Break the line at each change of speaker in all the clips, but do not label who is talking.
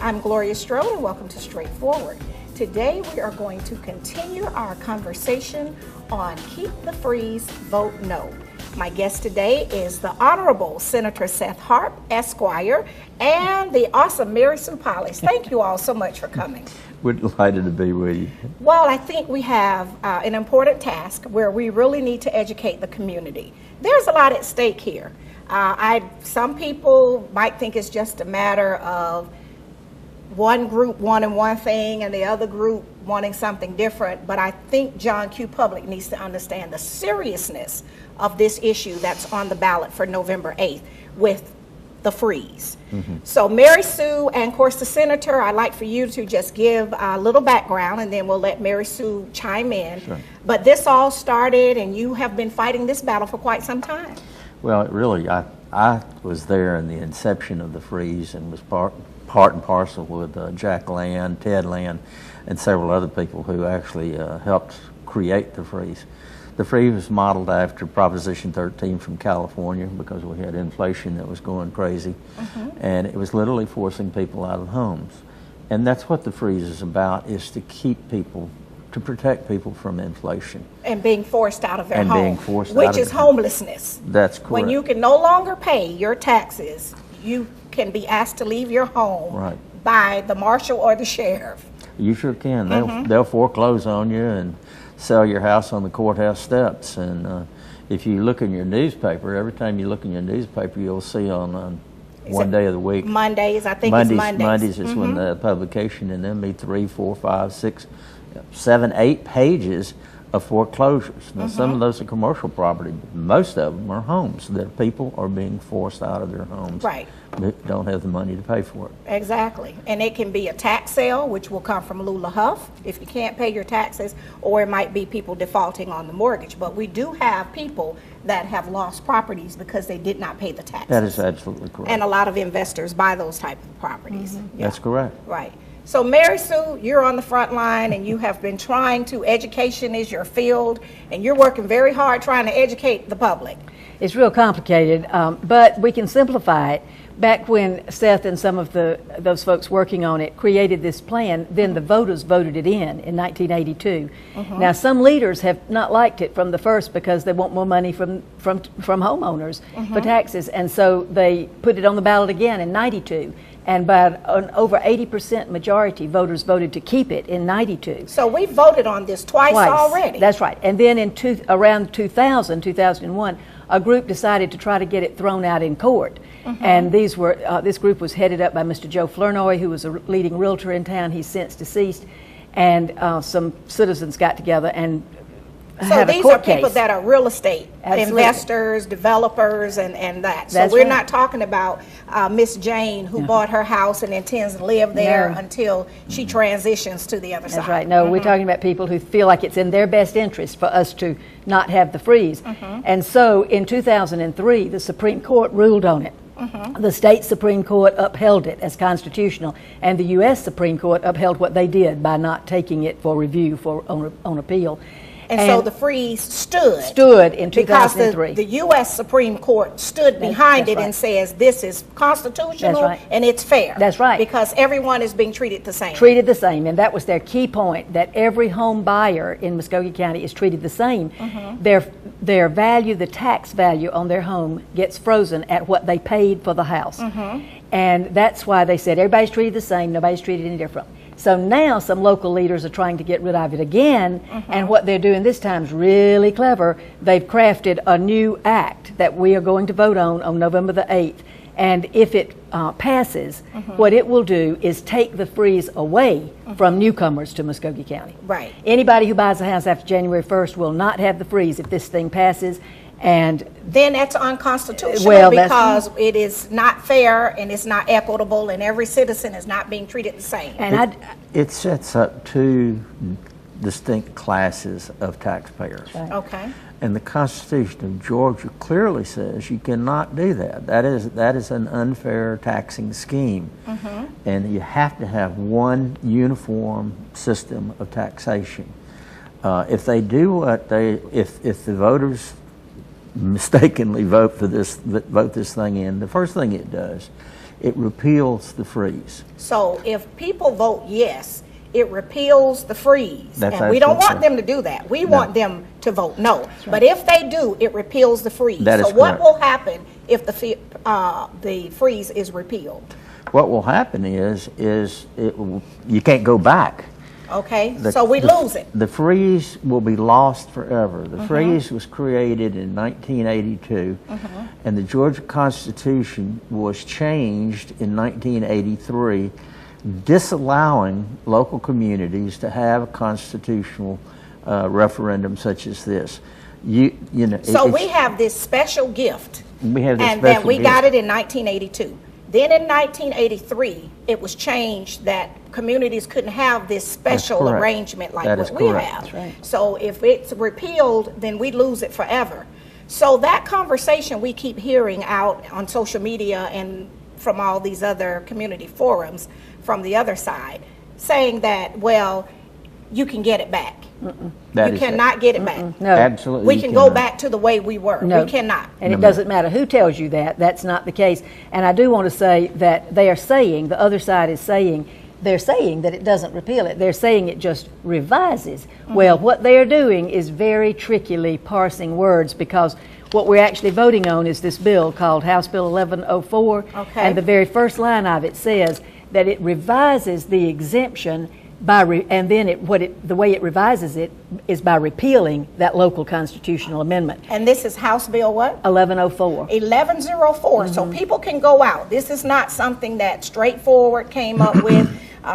I'm Gloria Strode and welcome to Straightforward. Today we are going to continue our conversation on Keep the Freeze, Vote No. My guest today is the Honorable Senator Seth Harp, Esquire, and the awesome Mary Sue Polleys. Thank you all so much for coming.
We're delighted to be with you.
Well, I think we have an important task where we really need to educate the community. There's a lot at stake here. Some people might think it's just a matter of one group wanting one thing and the other group wanting something different, but I think John Q. Public needs to understand the seriousness of this issue that's on the ballot for November 8th with the freeze. So Mary Sue and of course the Senator, I'd like for you to just give a little background and then we'll let Mary Sue chime in.
Sure.
But this all started and you have been fighting this battle for quite some time.
Well, really, I was there in the inception of the freeze and was part and parcel with Jack Land, Ted Land, and several other people who actually helped create the freeze. The freeze was modeled after Proposition 13 from California because we had inflation that was going crazy, and it was literally forcing people out of homes. And that's what the freeze is about, is to keep people, to protect people from inflation. And being forced out of their home,
which is homelessness.
That's correct.
When you can no longer pay your taxes, you can be asked to leave your home by the marshal or the sheriff.
You sure can. They'll foreclose on you and sell your house on the courthouse steps. And if you look in your newspaper, every time you look in your newspaper, you'll see on one day of the week.
Mondays, I think it's Mondays.
Mondays is when the publication, and then be 3, 4, 5, 6, 7, 8 pages of foreclosures. Now, some of those are commercial property, but most of them are homes that people are being forced out of their homes.
Right.
That don't have the money to pay for it.
Exactly. And it can be a tax sale, which will come from Lula Huff if you can't pay your taxes, or it might be people defaulting on the mortgage. But we do have people that have lost properties because they did not pay the taxes.
That is absolutely correct.
And a lot of investors buy those type of properties. Yeah.
That's correct.
Right. So Mary Sue, you're on the front line and you have been trying to, education is your field, and you're working very hard trying to educate the public.
It's real complicated, but we can simplify it. Back when Seth and some of those folks working on it created this plan, then the voters voted it in 1982. Now, some leaders have not liked it from the first because they want more money from homeowners for taxes, and so they put it on the ballot again in 92. And by an over 80% majority, voters voted to keep it in 92.
So we voted on this twice already.
That's right. And then in around 2001, a group decided to try to get it thrown out in court. And these were this group was headed up by Mr. Joe Flournoy, who was a leading realtor in town. He's since deceased. And some citizens got together and had a court case. So these are people
that are real estate investors, developers, and that. So we're not talking about Miss Jane who bought her house and intends to live there until she transitions to the other side.
That's right. No, we're talking about people who feel like it's in their best interest for us to not have the freeze. And so in 2003, the Supreme Court ruled on it. The state Supreme Court upheld it as constitutional, and the U.S. Supreme Court upheld what they did by not taking it for review on appeal.
And so the freeze stood
in 2003.
Because the U.S. Supreme Court stood behind it and says this is constitutional and it's fair.
That's right.
Because everyone is being treated the same.
Treated the same, and that was their key point, that every home buyer in Muscogee County is treated the same. Their value, the tax value on their home, gets frozen at what they paid for the house. And that's why they said everybody's treated the same, nobody's treated any different. So now some local leaders are trying to get rid of it again, and what they're doing this time is really clever. They've crafted a new act that we are going to vote on November the 8th. And if it passes, what it will do is take the freeze away from newcomers to Muscogee County.
Right.
Anybody who buys a house after January 1st will not have the freeze if this thing passes. And
then that's unconstitutional because it is not fair and it's not equitable, and every citizen is not being treated the same.
And it sets up two distinct classes of taxpayers.
Okay.
And the Constitution of Georgia clearly says you cannot do that. That is an unfair taxing scheme. And you have to have one uniform system of taxation. If they do what if the voters mistakenly vote this thing in, the first thing it does it repeals the freeze.
So if people vote yes, it repeals the freeze.
That's
and we don't want
absolutely
them to do that. We want them to vote no. But if they do, it repeals the freeze.
That is
so what
correct.
will happen if the freeze is repealed?
What will happen is you can't go back.
Okay, so we lose it.
The freeze will be lost forever. The freeze was created in 1982, and the Georgia Constitution was changed in 1983, disallowing local communities to have a constitutional referendum such as this.
So we have this special gift,
we have this
and
special
then we
gift.
got it in 1982. Then in 1983, it was changed that communities couldn't have this special
correct.
arrangement like
That
what
is
we
correct.
have.
That's right.
So if it's repealed, then we lose it forever. So that conversation we keep hearing out on social media and from all these other community forums from the other side, saying that, well, you can get it back.
That
You
is
cannot get it back.
No.
Absolutely.
We
you
can go
cannot.
back to the way we were.
No.
We cannot.
And it doesn't matter who tells you that. That's not the case. And I do want to say that they are saying, the other side is saying, they're saying that it doesn't repeal it. They're saying it just revises. Well, what they're doing is very trickily parsing words, because what we're actually voting on is this bill called House Bill 1104.
Okay.
And the very first line of it says that it revises the exemption by and then the way it revises it is by repealing that local constitutional amendment.
And this is House Bill what?
1104.
1104. So people can go out. This is not something that straightforward came up with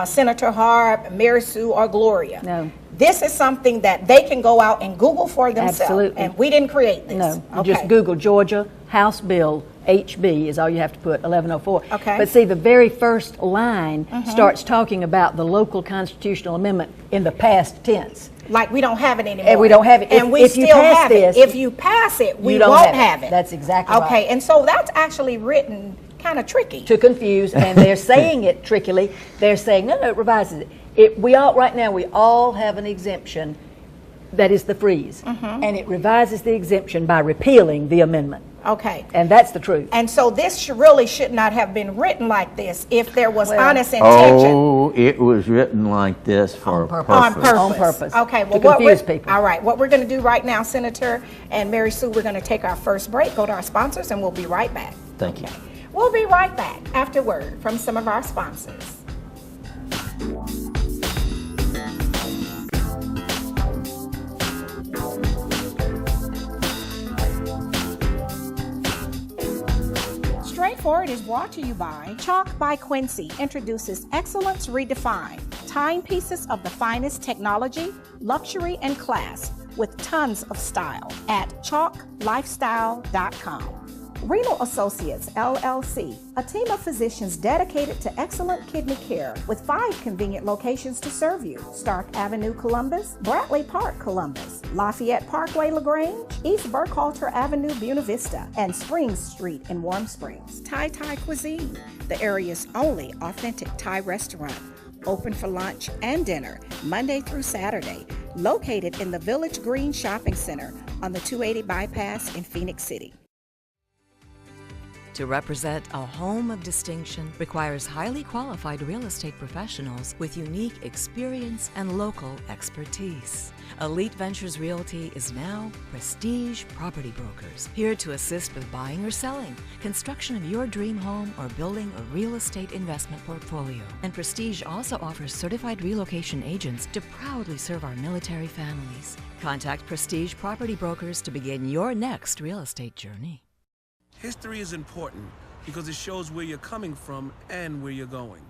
Senator Harp, Mary Sue, or Gloria.
No.
This is something that they can go out and Google for themselves.
Absolutely.
And we didn't create this.
No, you
Okay.
just Google Georgia House Bill HB is all you have to put, 1104.
Okay.
But see, the very first line starts talking about the local constitutional amendment in the past tense.
Like we don't have it anymore.
And we don't have it.
And we
If you
still
pass
have
this,
it. If you pass it, we
you don't
won't
have it.
have it.
That's exactly right.
Okay, and so that's actually written kind of tricky.
To confuse, and they're saying it trickily. They're saying, no, it revises it. Right now, we all have an exemption that is the freeze. And it revises the exemption by repealing the amendment.
Okay.
And that's the truth.
And so this really should not have been written like this if there was honest intention.
Oh, it was written like this for a purpose.
On purpose.
On purpose.
Okay, well,
To confuse people.
All right, what we're going to do right now, Senator and Mary Sue, we're going to take our first break, go to our sponsors, and we'll be right back.
Thank you.
We'll be right back after word from some of our sponsors. Straightforward is brought to you by Chalk by Quincy introduces Excellence Redefined, timepieces of the finest technology, luxury, and class with tons of style at chalklifestyle.com. Renal Associates, LLC, a team of physicians dedicated to excellent kidney care with 5 convenient locations to serve you. Stark Avenue, Columbus, Bradley Park, Columbus, Lafayette Parkway, LaGrange, East Burkhalter Avenue, Buena Vista, and Springs Street in Warm Springs. Thai Cuisine, the area's only authentic Thai restaurant. Open for lunch and dinner, Monday through Saturday, located in the Village Green Shopping Center on the 280 bypass in Phoenix City.
To represent a home of distinction requires highly qualified real estate professionals with unique experience and local expertise. Elite Ventures Realty is now Prestige Property Brokers, here to assist with buying or selling, construction of your dream home, or building a real estate investment portfolio. And Prestige also offers certified relocation agents to proudly serve our military families. Contact Prestige Property Brokers to begin your next real estate journey.
History is important because it shows where you're coming from and where you're going.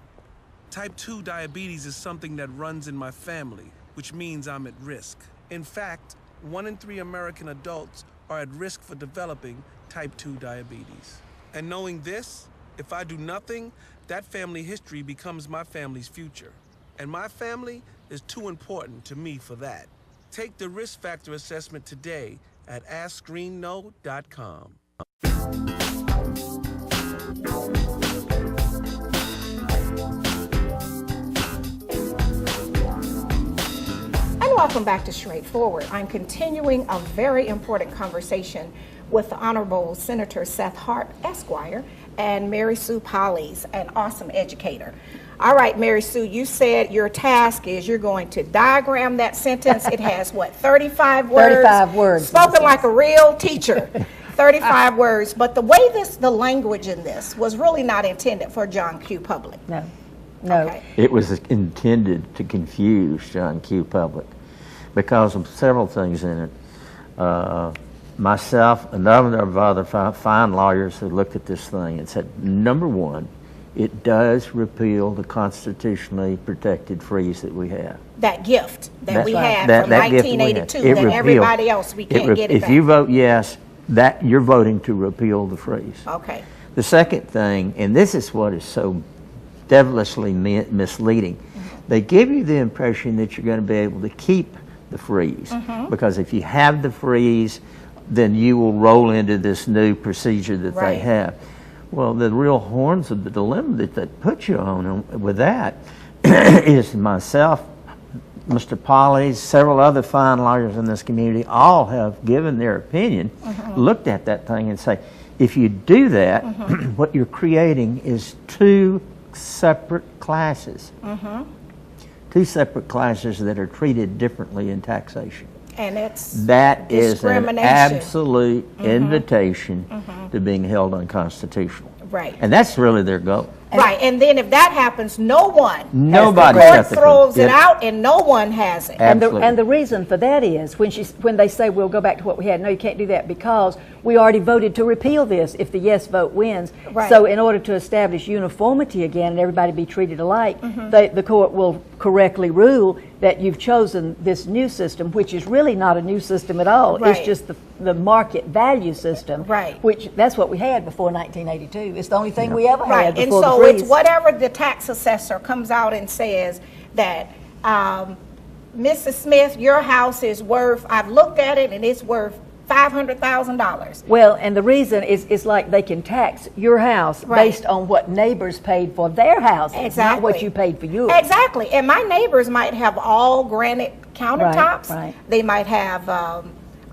Type 2 diabetes is something that runs in my family, which means I'm at risk. In fact, 1 in 3 American adults are at risk for developing type 2 diabetes. And knowing this, if I do nothing, that family history becomes my family's future. And my family is too important to me for that. Take the risk factor assessment today at AskScreenNo.com.
And welcome back to Straightforward. I'm continuing a very important conversation with the Honorable Senator Seth Harp, Esquire, and Mary Sue Polleys, an awesome educator. All right, Mary Sue, you said your task is you're going to diagram that sentence. It has, what, 35 words?
35 words.
Spoken like a real teacher. 35 words. But the way the language in this was really not intended for John Q. Public.
No. No.
Okay.
It was intended to confuse John Q. Public because of several things in it. Myself, a number of other fine lawyers who looked at this thing and said, number one, it does repeal the constitutionally protected freeze that we have.
That gift that we had
that
from
gift we had.
1982 that everybody else, we can't get it back.
If you vote yes, that you're voting to repeal the freeze.
Okay.
The second thing, and this is what is so devilishly misleading, they give you the impression that you're going to be able to keep the freeze because if you have the freeze, then you will roll into this new procedure that they have. Well, the real horns of the dilemma that they put you on with that is myself, Mr. Polleys, several other fine lawyers in this community, all have given their opinion, looked at that thing and say, if you do that, what you're creating is two separate classes. Two separate classes that are treated differently in taxation.
And it's
that is an
discrimination.
absolute invitation to being held unconstitutional.
Right.
And that's really their goal.
Right, and then if that happens, nobody
has
the court throws it out, and no one has it.
And the reason for that is when they say we'll go back to what we had. No, you can't do that because we already voted to repeal this if the yes vote wins.
Right.
So in order to establish uniformity again and everybody be treated alike, the court will correctly rule that you've chosen this new system, which is really not a new system at all.
Right.
It's just the market value system.
Right.
Which that's what we had before 1982. It's the only thing we ever had
Right, and
before
so
the
it's
freeze.
whatever the tax assessor comes out and says that, Mrs. Smith, your house is worth, I've looked at it and it's worth $500,000.
Well, and the reason is it's like they can tax your house based on what neighbors paid for their houses, not what you paid for yours.
Exactly, and my neighbors might have all granite countertops.
Right.
They might have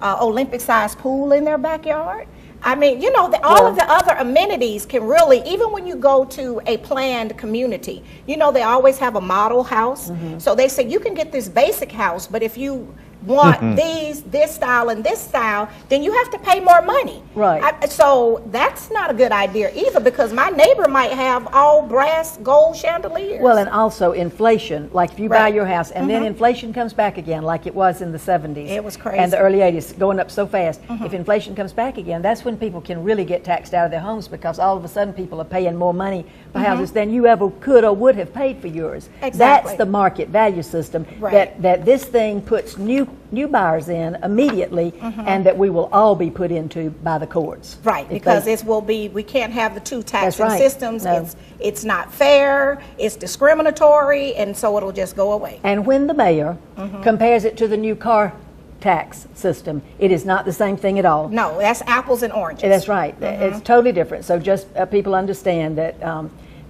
Olympic-sized pool in their backyard. I mean, you know, all of the other amenities can really, even when you go to a planned community, you know, they always have a model house. So they say you can get this basic house, but if you want this style and this style, then you have to pay more money.
Right.
So that's not a good idea either, because my neighbor might have all brass gold chandeliers.
Well, and also inflation, like if you buy your house and then inflation comes back again, like it was in the 70s.
It was crazy.
And the early 80s, going up so fast. If inflation comes back again, that's when people can really get taxed out of their homes, because all of a sudden people are paying more money for houses than you ever could or would have paid for yours.
Exactly.
That's the market value system that this thing puts new buyers in immediately, and that we will all be put into by the courts.
Right, because we can't have the two taxing systems.
No.
It's not fair, it's discriminatory, and so it'll just go away.
And when the mayor compares it to the new car tax system, it is not the same thing at all.
No, that's apples and oranges.
That's right. It's totally different. So just people understand that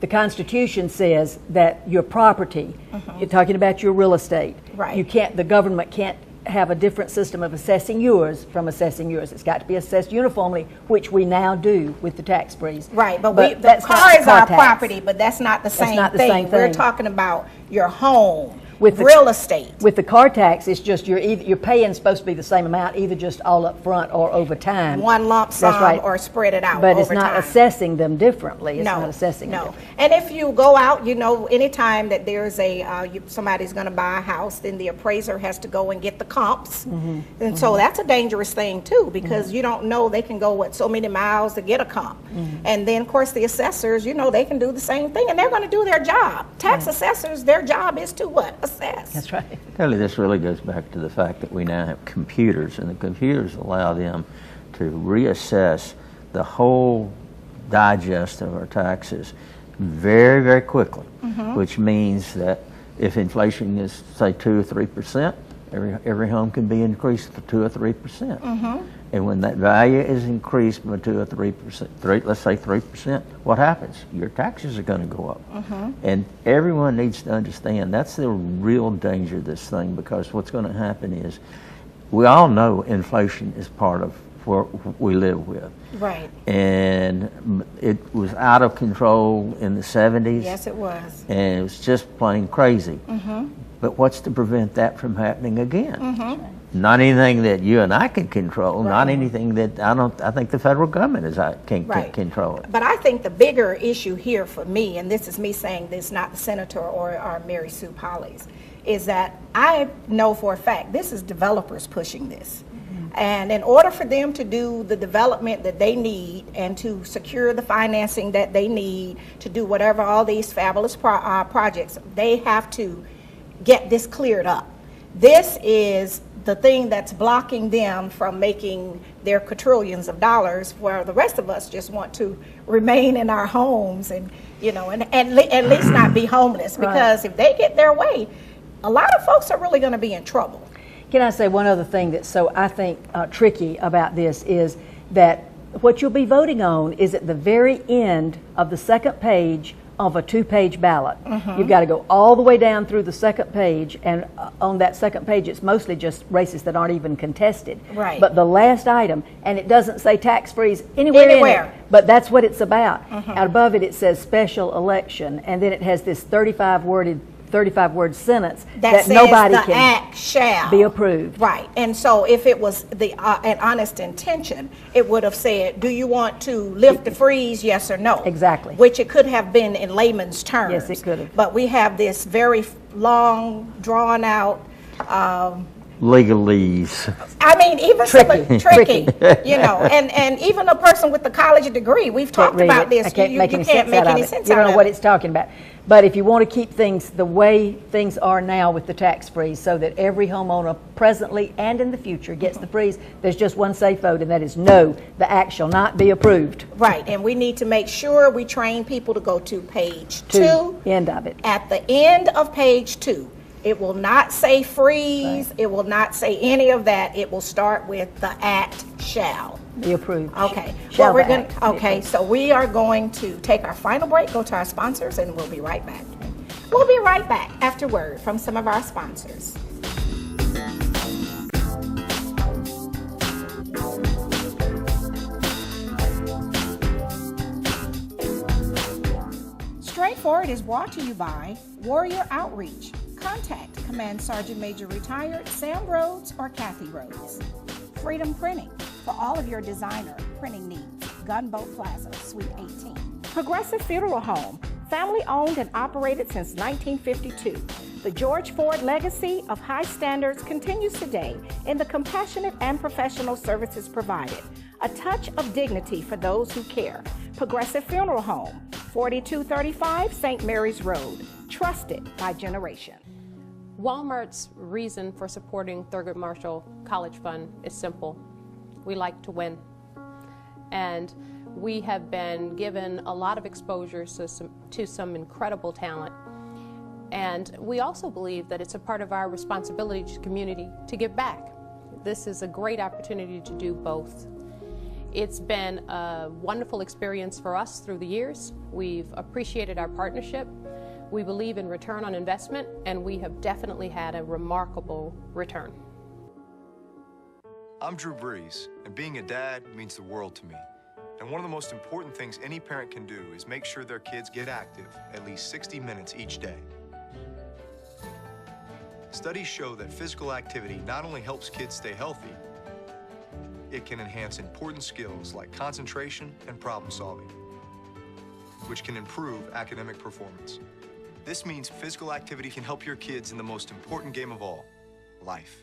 the Constitution says that your property, you're talking about your real estate.
Right.
You can't. The government can't have a different system of assessing yours from assessing yours. It's got to be assessed uniformly, which we now do with the tax freeze.
Right, but
that's
the
not
car is our
tax.
property, but that's not the same
not the
thing.
same
We're
thing.
talking about your home,
With the-
real estate.
With the car tax, it's just you're paying supposed to be the same amount, either just all up front or over time.
One lump sum
That's right.
or spread it out
But
over
it's not
time.
assessing them differently. It's
No,
not assessing them
no.
differently.
And if you go out, you know, anytime that there's somebody's going to buy a house, then the appraiser has to go and get the comps. And so that's a dangerous thing too, because you don't know, they can go so many miles to get a comp. And then of course the assessors, you know, they can do the same thing, and they're going to do their job. Tax assessors, their job is to what? Assess.
That's right.
Totally, this really goes back to the fact that we now have computers, and the computers allow them to reassess the whole digest of our taxes very, very quickly, which means that if inflation is, say, 2 or 3%, every home can be increased to 2 or 3%. And when that value is increased by 2 or 3%, let's say 3%, what happens? Your taxes are going to go up. And everyone needs to understand that's the real danger of this thing, because what's going to happen is, we all know inflation is part of where we live with.
Right.
And it was out of control in the 70s.
Yes, it was.
And it was just plain crazy. But what's to prevent that from happening again? Not anything that you and I can control, not anything that I think the federal government can control it.
But I think the bigger issue here for me, and this is me saying this, not the senator or Mary Sue Polleys, is that I know for a fact this is developers pushing this. And in order for them to do the development that they need and to secure the financing that they need to do whatever all these fabulous projects, they have to get this cleared up. This is the thing that's blocking them from making their quadrillions of dollars, where the rest of us just want to remain in our homes and, you know, and at least not be homeless. Because if they get their way, a lot of folks are really going to be in trouble.
Can I say one other thing that's so, I think, tricky about this is that what you'll be voting on is at the very end of the second page of a 2-page ballot. You've got to go all the way down through the second page, and on that second page it's mostly just races that aren't even contested.
Right.
But the last item, and it doesn't say tax freeze anywhere in it, but that's what it's about. Out above it, it says special election, and then it has this 35-word sentence that nobody can
act shall
be approved.
Right. And so if it was an honest intention, it would have said, do you want to lift the freeze, yes or no?
Exactly.
Which it could have been in layman's terms.
Yes, it could have.
But we have this very long, drawn out
legalese.
I mean, even tricky, you know, and even a person with a college degree, we've talked about this.
I can't make any
sense out of it.
You don't know what it's talking about. But if you want to keep things the way things are now with the tax freeze, so that every homeowner presently and in the future gets the freeze, there's just one safe vote, and that is no, the act shall not be approved.
Right, and we need to make sure we train people to go to page 2.
End of it.
At the end of page 2. It will not say freeze. Right. It will not say any of that. It will start with the act shall
be approved.
Okay. Well, we're going. Okay. So we are going to take our final break, go to our sponsors, and we'll be right back. We'll be right back after word from some of our sponsors. Straightforward is brought to you by Warrior Outreach. Contact Command Sergeant Major Retired Sam Rhodes or Kathy Rhodes. Freedom Printing for all of your designer printing needs. Gunboat Plaza, Suite 18. Progressive Funeral Home, family owned and operated since 1952. The George Ford legacy of high standards continues today in the compassionate and professional services provided. A touch of dignity for those who care. Progressive Funeral Home, 4235 St. Mary's Road. Trusted by generation.
Walmart's reason for supporting Thurgood Marshall College Fund is simple. We like to win. And we have been given a lot of exposure to some incredible talent. And we also believe that it's a part of our responsibility to the community to give back. This is a great opportunity to do both. It's been a wonderful experience for us through the years. We've appreciated our partnership. We believe in return on investment, and we have definitely had a remarkable return.
I'm Drew Brees, and being a dad means the world to me. And one of the most important things any parent can do is make sure their kids get active at least 60 minutes each day. Studies show that physical activity not only helps kids stay healthy, it can enhance important skills like concentration and problem solving, which can improve academic performance. This means physical activity can help your kids in the most important game of all, life.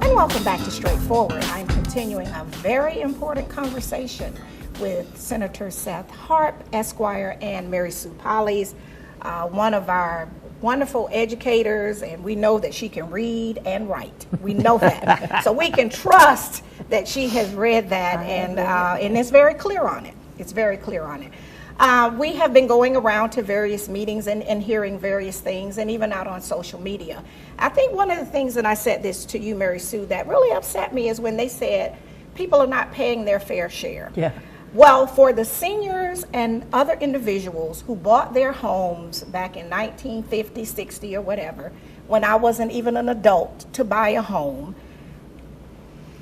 And welcome back to Straightforward. I'm continuing a very important conversation with Senator Seth Harp, Esquire, and Mary Sue Polleys, one of our wonderful educators, and we know that she can read and write. We know that. So we can trust that she has read that, and it's very clear on it. It's very clear on it. We have been going around to various meetings and hearing various things, and even out on social media. I think one of the things, and I said this to you, Mary Sue, that really upset me is when they said people are not paying their fair share.
Yeah.
Well, for the seniors and other individuals who bought their homes back in 1950, 60, or whatever, when I wasn't even an adult to buy a home,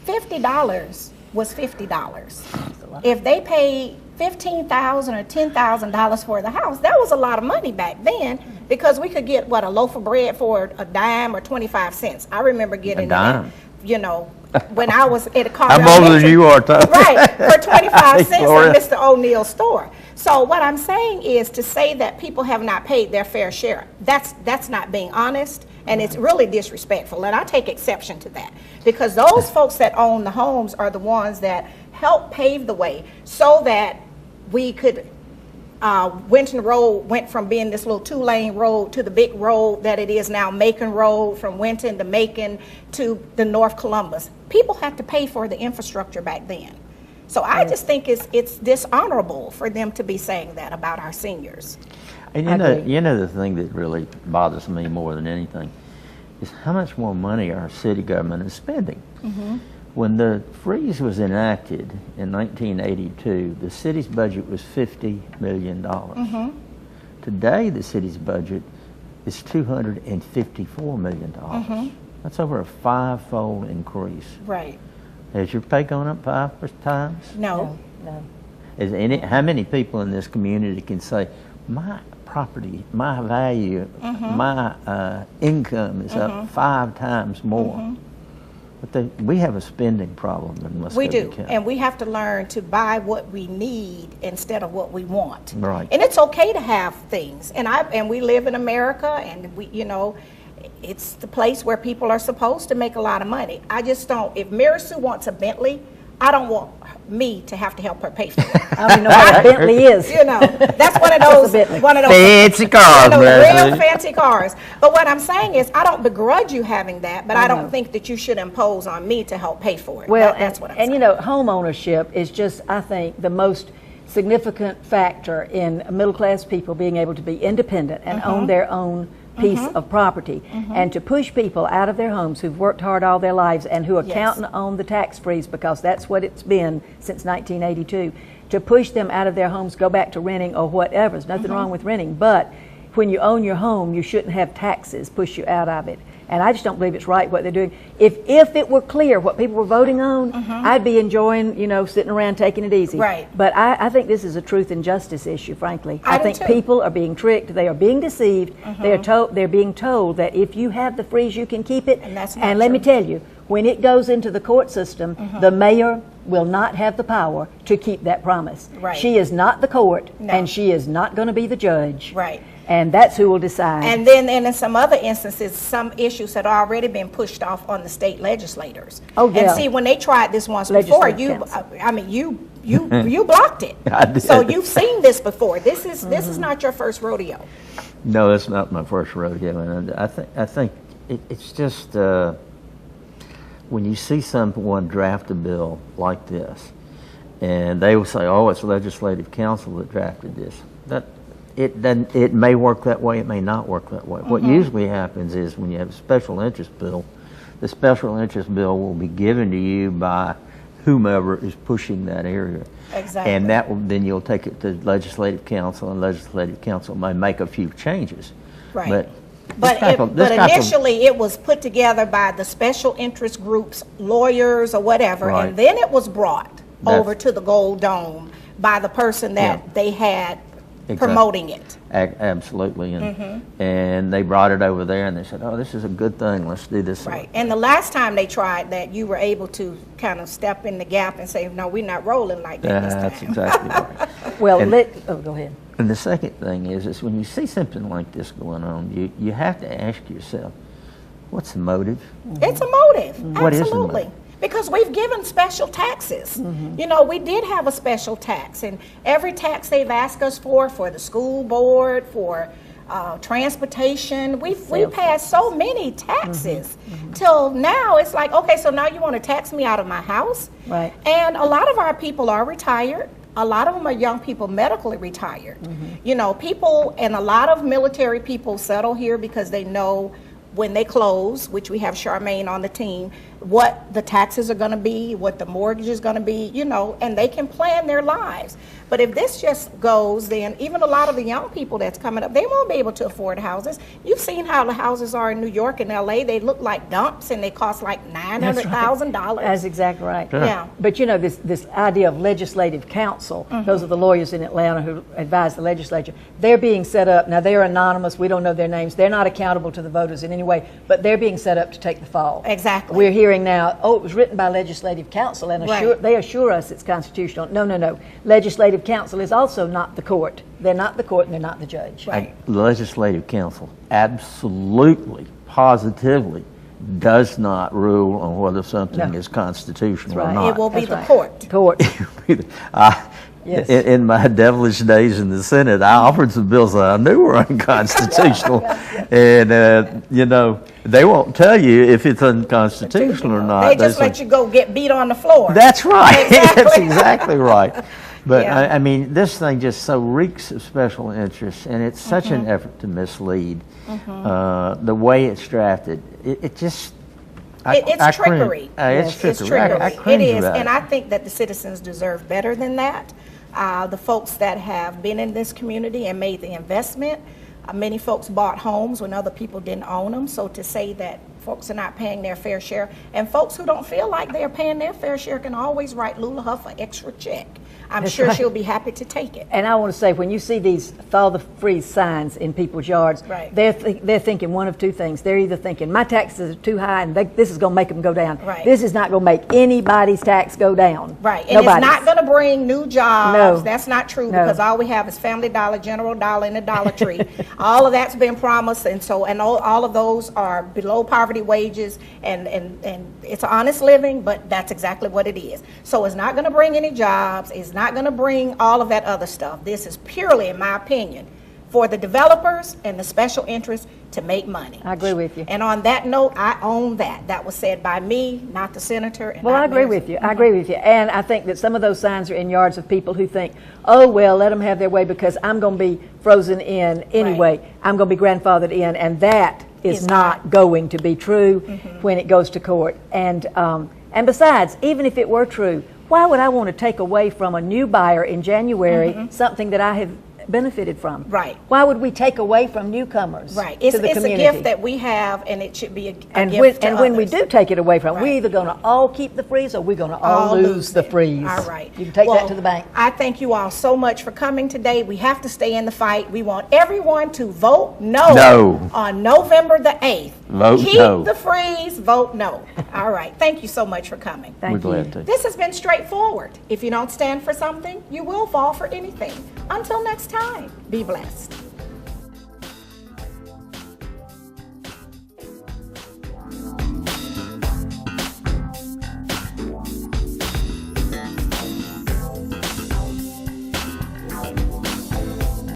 $50 was $50. If they paid $15,000 or $10,000 for the house, that was a lot of money back then, because we could get, what, a loaf of bread for a dime or 25 cents. I remember getting
a dime.
That, you know, when I was at a college.
I'm older than you are, Tom.
Right, for 25 cents
Gloria.
at Mr. O'Neill's store. So what I'm saying is, to say that people have not paid their fair share, that's not being honest, and it's really disrespectful, and I take exception to that, because those folks that own the homes are the ones that helped pave the way so that we could, Winton Road went from being this little 2-lane road to the big road that it is now, Macon Road, from Winton to Macon to the North Columbus. People had to pay for the infrastructure back then. So I just think it's dishonorable for them to be saying that about our seniors.
And you know the thing that really bothers me more than anything is how much more money our city government is spending. When the freeze was enacted in 1982, the city's budget was $50 million. Today, the city's budget is $254 million. That's over a 5-fold increase.
Right.
Has your pay gone up 5 times?
No.
How many people in this community can say, my property, my value, my income is up 5 times more? But we have a spending problem in Muscogee County.
We do, and we have to learn to buy what we need instead of what we want.
Right.
And it's okay to have things. And we live in America, and we, you know, it's the place where people are supposed to make a lot of money. I just don't. If Mary Sue wants a Bentley, I don't want me to have to help her pay for it.
I don't even know what a Bentley is.
You know, that's one of those
fancy cars,
real fancy cars. But what I'm saying is, I don't begrudge you having that, but I don't think that you should impose on me to help pay for it.
Well,
that's what I'm saying.
And you know, home ownership is just, I think, the most significant factor in middle class people being able to be independent and own their own piece of property, and to push people out of their homes who've worked hard all their lives and who are counting on the tax freeze, because that's what it's been since 1982, to push them out of their homes, go back to renting or whatever. There's nothing wrong with renting, but when you own your home, you shouldn't have taxes push you out of it. And I just don't believe it's right what they're doing. If it were clear what people were voting on, I'd be enjoying, you know, sitting around taking it easy.
Right.
But I think this is a truth and justice issue, frankly. I think
too.
people are being tricked. They are being deceived. They're being told that if you have the freeze, you can keep it.
And that's not
and let me
true.
tell you, when it goes into the court system, the mayor will not have the power to keep that promise.
Right.
She is not the court,
No.
and she is not going to be the judge.
Right.
And that's who will decide.
And then in some other instances, some issues had already been pushed off on the state legislators.
Oh, yeah.
And see, when they tried this once before,
Legislative
you blocked it.
I did.
So you've seen this before. This is not your first rodeo.
No, it's not my first rodeo, and I think it's just when you see someone draft a bill like this, and they will say, "Oh, it's legislative council that drafted this." It may work that way. It may not work that way. What usually happens is when you have a special interest bill, the special interest bill will be given to you by whomever is pushing that area.
Exactly.
And then you'll take it to legislative council, and legislative council may make a few changes.
Right.
But
initially it was put together by the special interest groups, lawyers or whatever,
Right.
and then it was brought over to the Gold Dome by the person that they had promoting it.
Absolutely, and they brought it over there, and they said, "Oh, this is a good thing. Let's do this."
Right. And the last time they tried that, you were able to kind of step in the gap and say, "No, we're not rolling like that this
That's
time."
exactly right.
Well,
And-
go ahead.
And the second thing is when you see something like this going on, you have to ask yourself, what's the motive?
It's a motive.
What is the
Absolutely.
motive?
Because we've given special taxes. You know, we did have a special tax, and every tax they've asked us for the school board, for transportation, we passed so many taxes. Till now, it's like, okay, so now you want to tax me out of my house?
Right.
And a lot of our people are retired. A lot of them are young people, medically retired. You know, people, and a lot of military people settle here because they know when they close, which we have Charmaine on the team, what the taxes are going to be, what the mortgage is going to be, you know, and they can plan their lives. But if this just goes, then even a lot of the young people that's coming up, they won't be able to afford houses. You've seen how the houses are in New York and LA. They look like dumps and they cost like $900,000.
That's exactly right.
Yeah.
But you know, this idea of legislative council, those are the lawyers in Atlanta who advise the legislature. They're being set up, now they're anonymous, we don't know their names, they're not accountable to the voters in any way, but they're being set up to take the fall.
Exactly.
We're hearing now, oh, it was written by legislative council and
Right.
they assure us it's constitutional. No, no, no. Legislative council is also not the court. They're not the court and they're not the judge.
Right.
Legislative council absolutely, positively does not rule on whether something
No.
is constitutional
That's
or
right.
not.
It will be
That's
the
right.
court.
Court. Yes.
In my devilish days in the Senate, I offered some bills that I knew were unconstitutional, and you know, they won't tell you if it's unconstitutional or not.
They just let you go get beat on the floor.
That's right.
Exactly.
That's exactly right. But
Yeah.
I mean, this thing just so reeks of special interest, and it's such
Mm-hmm.
an effort to mislead. The way it's drafted, it just.
It's
I
trickery.
It's
Yes.
trickery.
It's trickery.
I cringe
It is,
about
and
it.
I think that the citizens deserve better than that. The folks that have been in this community and made the investment, many folks bought homes when other people didn't own them. So to say that folks are not paying their fair share, and folks who don't feel like they're paying their fair share can always write Lula Huff an extra check. I'm
That's
sure
right.
she'll be happy to take it.
And I want to say, when you see these thaw the freeze signs in people's yards,
Right.
they're thinking one of two things. They're either thinking, my taxes are too high and this is going to make them go down.
Right.
This is not going to make anybody's tax go down.
Right, and
Nobody's.
it's not going to bring new jobs.
No.
That's not true,
No.
because all we have is Family Dollar, General Dollar, and the Dollar Tree. All of that's been promised, and so all of those are below poverty wages, and it's an honest living, but that's exactly what it is. So it's not going to bring any jobs. It's not going to bring all of that other stuff. This is purely, in my opinion, for the developers and the special interests to make money.
I agree with you.
And on that note, I own that. That was said by me, not the senator. And
Well,
not
I agree
Mary-
with you. I agree with you. And I think that some of those signs are in yards of people who think, oh, well, let them have their way because I'm going to be frozen in anyway.
Right.
I'm going to be grandfathered in. And that is
Is
not
not.
going to be true when it goes to court. And besides, even if it were true, why would I want to take away from a new buyer in January something that I have benefited from?
Right.
Why would we take away from newcomers
Right.
to
It's
the
a
community?
gift that we have, and it should be a
and
gift to
when we
others.
do take it away from,
Right.
we're either going to all keep the freeze or we're going to all lose the
it.
freeze.
All right.
You can take
Well,
that to the bank.
I thank you all so much for coming today. We have to stay in the fight. We want everyone to vote
No.
on November the 8th.
Vote
Keep
no.
the freeze, vote no. All right. Thank you so much for coming.
Thank
We're
you.
glad to.
This has been straightforward. If you don't stand for something, you will fall for anything. Until next time, be blessed.